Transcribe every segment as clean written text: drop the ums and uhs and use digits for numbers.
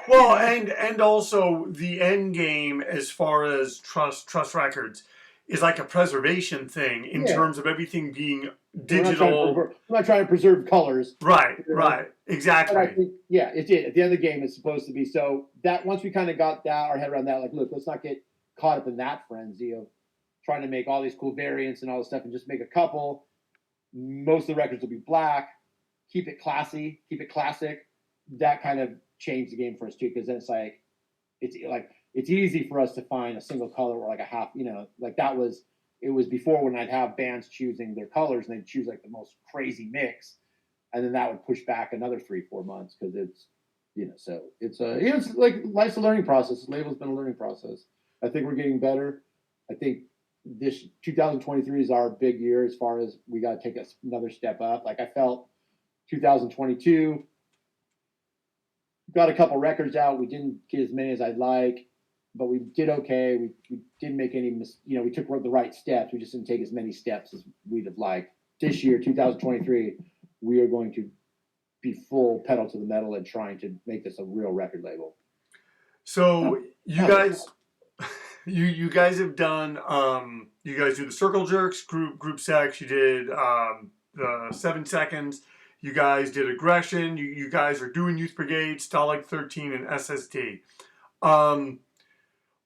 Well, and also the end game as far as trust records is like a preservation thing in Yeah. terms of everything being We're not trying to digital. we're not trying to preserve colors. Right, You know? right, But I exactly. think, yeah, it's it. At the end of the game, it's supposed to be so that once we kind of got that our head around that, like, look, let's not get caught up in that frenzy of trying to make all these cool variants and all this stuff, and just make a couple. Most of the records will be black. Keep it classy. Keep it classic. That kind of changed the game for us too, because then it's easy for us to find a single color or like a half. Like that was it was before when I'd have bands choosing their colors and they'd choose like the most crazy mix, and then that would push back another 3-4 months because so it's like life's a learning process. The label's been a learning process. I think we're getting better. I think this 2023 is our big year as far as we got to take another step up. Like I felt 2022 got a couple records out. We didn't get as many as I'd like, but we did okay. We didn't make any we took the right steps. We just didn't take as many steps as we'd have liked. This year, 2023, we are going to be full pedal to the metal and trying to make this a real record label. So you guys you guys have done you guys do the circle jerks, group sex, you did the 7 seconds, you guys did aggression, you guys are doing Youth Brigade, Stalag 13 and SSD.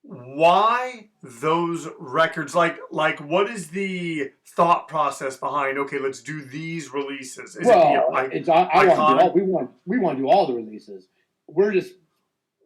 Why those records? Like what is the thought process behind, okay, let's do these releases? Is we want to do all the releases. We're just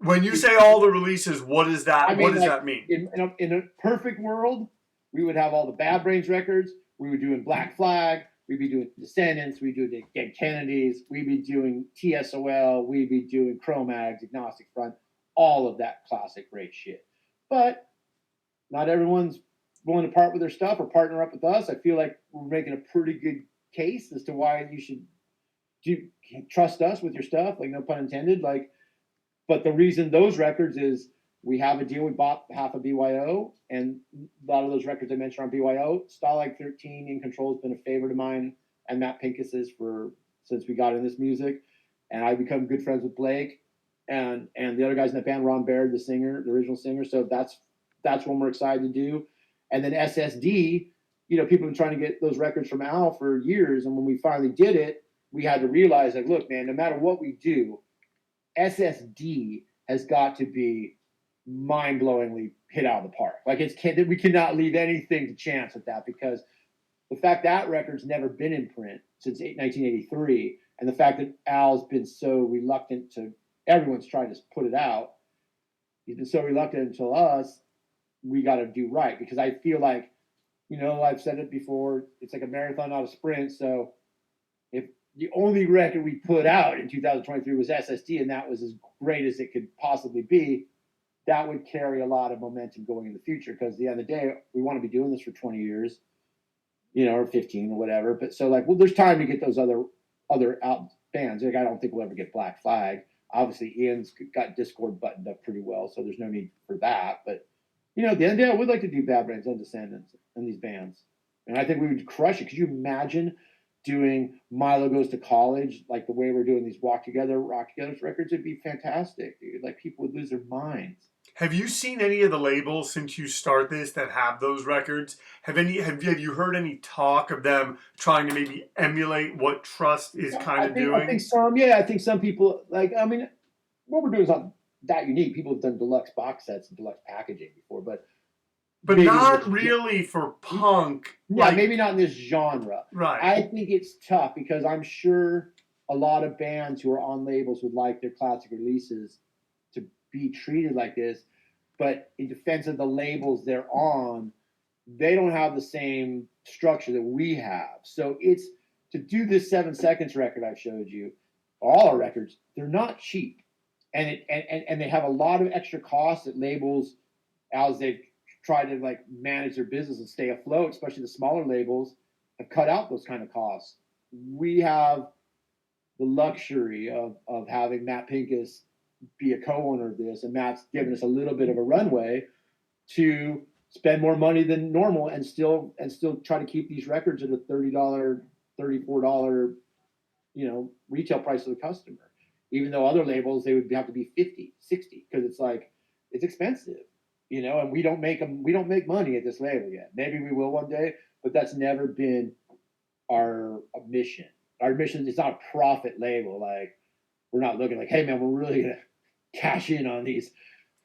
when you say all the releases, what is that? What does that mean? In a perfect world, we would have all the Bad Brains records. We would do in Black Flag. We'd be doing Descendants. We'd do the Dead Kennedys. We'd be doing TSOL. We'd be doing Cro-Mags, Agnostic Front, all of that classic great shit. But not everyone's willing to part with their stuff or partner up with us. I feel like we're making a pretty good case as to why you should trust us with your stuff. Like, no pun intended. Like, but the reason those records is we have a deal. We bought half of BYO, and a lot of those records I mentioned on BYO. Stalag 13 In Control has been a favorite of mine, and Matt Pincus's since we got in this music. And I've become good friends with Blake and the other guys in that band, Ron Baird, the original singer. So that's one we're excited to do. And then SSD, people have been trying to get those records from Al for years. And when we finally did it, we had to realize, like, look, man, no matter what we do, SSD has got to be mind-blowingly hit out of the park. Like, we cannot leave anything to chance with that, because the fact that record's never been in print since 1983, and the fact that Al's been so reluctant to, everyone's tried to put it out, he's been so reluctant until us, we got to do right. Because I feel like, I've said it before, it's like a marathon, not a sprint. So if the only record we put out in 2023 was SSD, and that was as great as it could possibly be, that would carry a lot of momentum going in the future. Because at the end of the day, we want to be doing this for 20 years, or 15 or whatever. But so, like, well, there's time to get those other out bands. Like, I don't think we'll ever get Black Flag. Obviously, Ian's got Discord buttoned up pretty well, so there's no need for that. But, at the end of the day, I would like to do Bad Brains and Descendants and these bands. And I think we would crush it. Could you imagine doing Milo Goes to College, like the way we're doing these Rock Together records? It'd be fantastic, dude. Like, people would lose their minds. Have you seen any of the labels since you start this that have those records? Have you heard any talk of them trying to maybe emulate what Trust is kind of doing? I think some people, like, I mean, what we're doing is not that unique. People have done deluxe box sets and deluxe packaging before, but not really for punk. Yeah, maybe not in this genre. Right. I think it's tough because I'm sure a lot of bands who are on labels would like their classic releases to be treated like this, but in defense of the labels they're on, they don't have the same structure that we have. So it's to do this 7 seconds record I've showed you, all our records, they're not cheap. And they have a lot of extra costs that labels, as they've tried to, like, manage their business and stay afloat, especially the smaller labels, have cut out those kind of costs. We have the luxury of having Matt Pincus be a co-owner of this, and Matt's given us a little bit of a runway to spend more money than normal and still try to keep these records at a $30, $34, retail price to the customer. even though other labels, they would have to be 50, 60, because it's like, it's expensive, you know, and we don't make money at this label yet. Maybe we will one day, but that's never been our mission. Our mission is not a profit label. Like, we're not looking like, hey man, we're really gonna cash in on these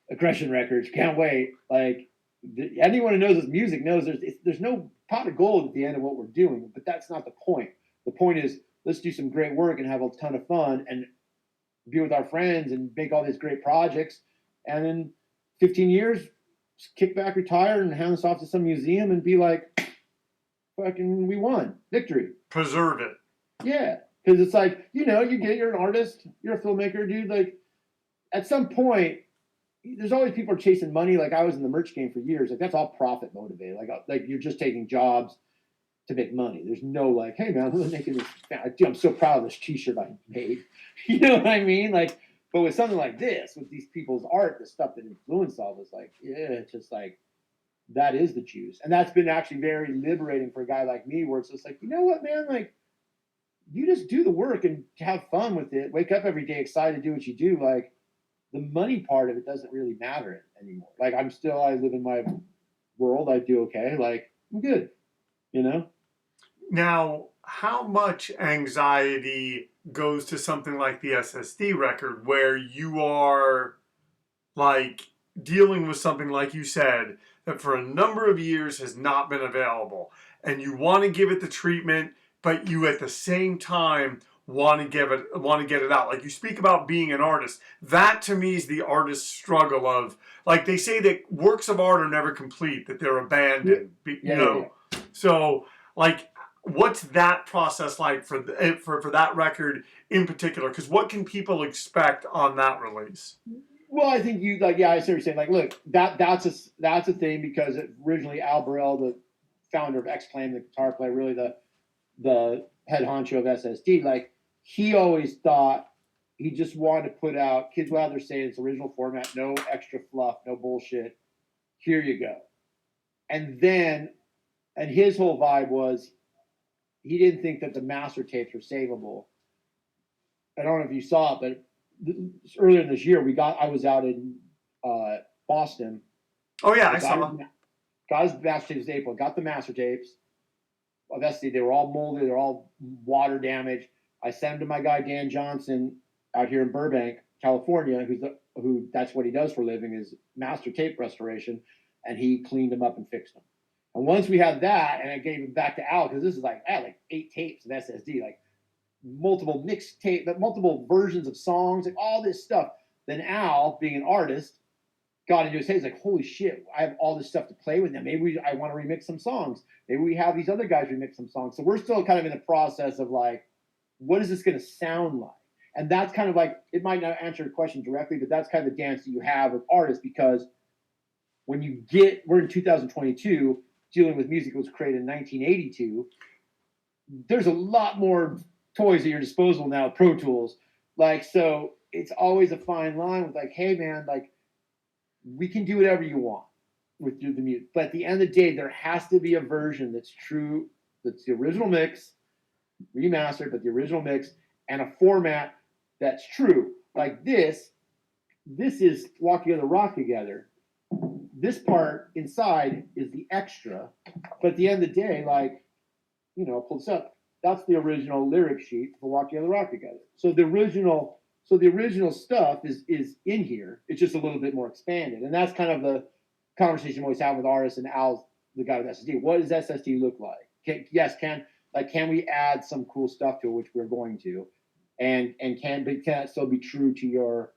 Aggression records. Can't wait. Like, anyone who knows this music knows there's no pot of gold at the end of what we're doing, but that's not the point. The point is, let's do some great work and have a ton of fun and be with our friends and make all these great projects. And in 15 years, kick back, retire, and hand this off to some museum and be like, fucking, we won. Victory. Preserve it. Yeah. Because it's like, you know, you're an artist, you're a filmmaker, dude. Like, at some point, there's always people are chasing money. Like, I was in the merch game for years. Like, that's all profit motivated. Like you're just taking jobs to make money. There's no like, hey man, I'm making this. Dude, I'm so proud of this T-shirt I made. You know what I mean? Like, but with something like this, with these people's art, the stuff that influenced all this, like, yeah, it's just like, that is the juice. And that's been actually very liberating for a guy like me, where it's just like, you know what, man, like, you just do the work and have fun with it. Wake up every day excited to do what you do. Like, the money part of it doesn't really matter anymore. Like, I live in my world. I do okay. Like, I'm good, you know? Now, how much anxiety goes to something like the SSD record, where you are like dealing with something, like you said, that for a number of years has not been available, and you want to give it the treatment, but you at the same time want to get it out. Like, you speak about being an artist. That to me is the artist's struggle of, like, they say that works of art are never complete, that they're abandoned. Yeah. So, like, what's that process like for that record in particular? Because what can people expect on that release? Well, I think I see what you're saying. Like, look, that's a thing, because originally Al Burrell, the founder of X-Claim, the guitar player, really the head honcho of SSD, like, he always thought he just wanted to put out Kids Will Have Their Say in its original format, no extra fluff, no bullshit. Here you go. And his whole vibe was, he didn't think that the master tapes were savable. I don't know if you saw it, but earlier in this year, I was out in Boston. Oh yeah, I saw them. Got his master tapes in April. Got the master tapes of SD. They were all molded. They're all water damaged. I sent them to my guy Dan Johnson out here in Burbank, California, who that's what he does for a living, is master tape restoration, and he cleaned them up and fixed them. And once we had that, and I gave it back to Al, because this is like, I had like 8 tapes of SSD, like multiple mixed tape, but multiple versions of songs, like all this stuff. Then Al, being an artist, got into his head. He's like, holy shit, I have all this stuff to play with now. Maybe I want to remix some songs. Maybe we have these other guys remix some songs. So we're still kind of in the process of like, what is this going to sound like? And that's kind of like, it might not answer the question directly, but that's kind of the dance that you have with artists, because when we're in 2022, dealing with music that was created in 1982, there's a lot more toys at your disposal now, Pro Tools. Like, so it's always a fine line with like, hey man, like, we can do whatever you want with the music, but at the end of the day, there has to be a version that's true, that's the original mix, remastered, but the original mix, and a format that's true. Like this is Walk Together, Rock Together. This part inside is the extra, but at the end of the day, like, you know, pull this up. That's the original lyric sheet for Walk Together, Rock Together. So the original stuff is in here. It's just a little bit more expanded, and that's kind of the conversation we always have with artists. And Al's the guy with SSD. What does SSD look like? Can we add some cool stuff to it, which we're going to, and can it still be true to your,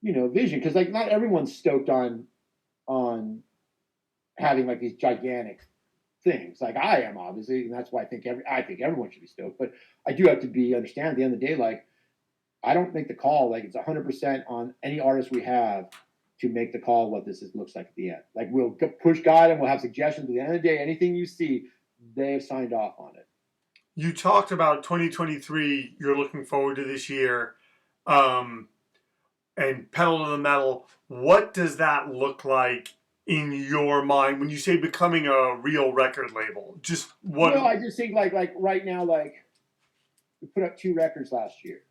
you know, vision? Because like, not everyone's stoked on having like these gigantic things. Like I am, obviously, and that's why I think everyone should be stoked. But I do have to understand at the end of the day, like, I don't make the call. Like, it's 100% on any artist we have to make the call what looks like at the end. Like, we'll push guide and we'll have suggestions. At the end of the day, anything you see, they have signed off on it. You talked about 2023. You're looking forward to this year, and pedal to the metal. What does that look like in your mind when you say becoming a real record label? Just what? Well, I just think like right now, like, we put up 2 records last year.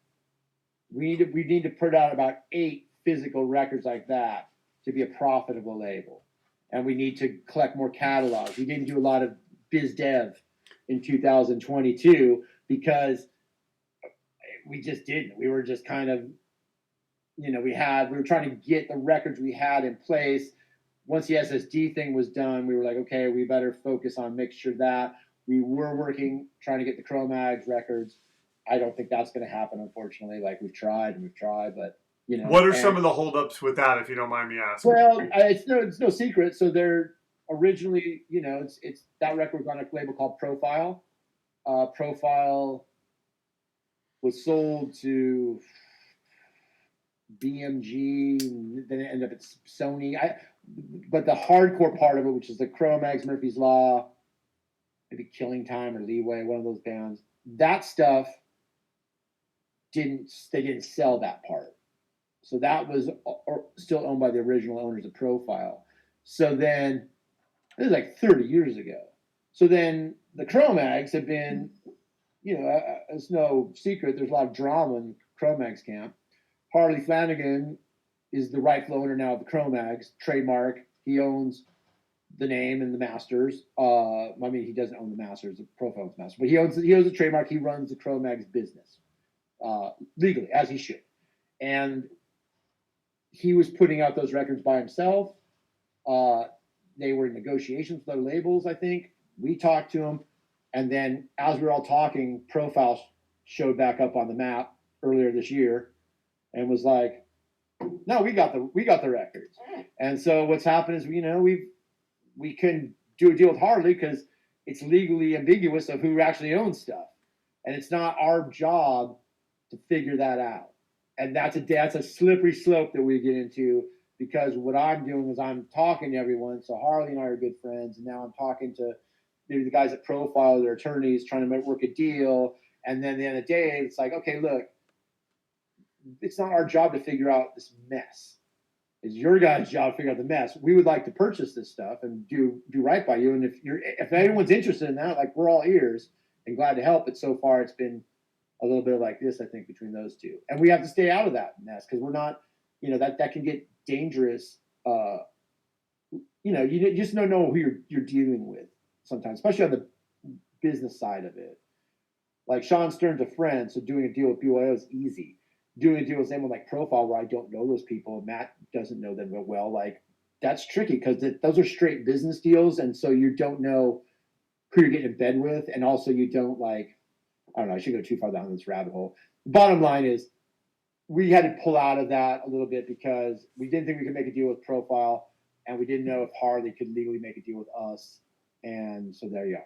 We need to put out about 8 physical records like that to be a profitable label. And we need to collect more catalogs. We didn't do a lot of biz dev in 2022 because we just didn't. We were just kind of, we were trying to get the records we had in place. Once the SSD thing was done, we were like, okay, we better focus on making sure that we were trying to get the Chromags records. I don't think that's going to happen, unfortunately. Like we've tried, but What are some of the holdups with that, if you don't mind me asking? Well, it's no secret. So they're originally, it's that record was on a label called Profile. Profile was sold to BMG, and then it ended up at Sony. But the hardcore part of it, which is the Cro-Mags, Murphy's Law, maybe Killing Time or Leeway, one of those bands, that stuff they didn't sell that part. So that was still owned by the original owners of Profile. So then, this is like 30 years ago. So then the Cro-Mags have been, it's no secret, there's a lot of drama in Cro-Mags camp. Harley Flanagan is the rightful owner now of the Cro-Mags trademark. He owns the name and the masters. He doesn't own the masters, the Profile's master, but he owns the trademark. He runs the Cro-Mags business legally, as he should. And he was putting out those records by himself. They were in negotiations with other labels, I think. We talked to him. And then as we were all talking, Profile showed back up on the map earlier this year and was like, no, we got the records. And so what's happened is, we couldn't do a deal with Harley because it's legally ambiguous of who actually owns stuff. And it's not our job to figure that out. And that's a slippery slope that we get into, because what I'm doing is I'm talking to everyone. So Harley and I are good friends, and now I'm talking to maybe the guys at Profile, their attorneys, trying to work a deal. And then at the end of the day, it's like, okay, look, it's not our job to figure out this mess. It's your guys' job to figure out the mess. We would like to purchase this stuff and do right by you. And if anyone's interested in that, like, we're all ears and glad to help. But so far, it's been a little bit like this, I think, between those two. And we have to stay out of that mess because we're not, that can get dangerous. You just don't know who you're dealing with sometimes, especially on the business side of it. Like Sean Stern's a friend, so doing a deal with BYO is easy. Doing a deal with someone like Profile, where I don't know those people, Matt doesn't know them well, like, that's tricky because those are straight business deals, and so you don't know who you're getting in bed with, and also you don't, like, I don't know, I should go too far down this rabbit hole. Bottom line is, we had to pull out of that a little bit because we didn't think we could make a deal with Profile, and we didn't know if Harley could legally make a deal with us, and so there you are.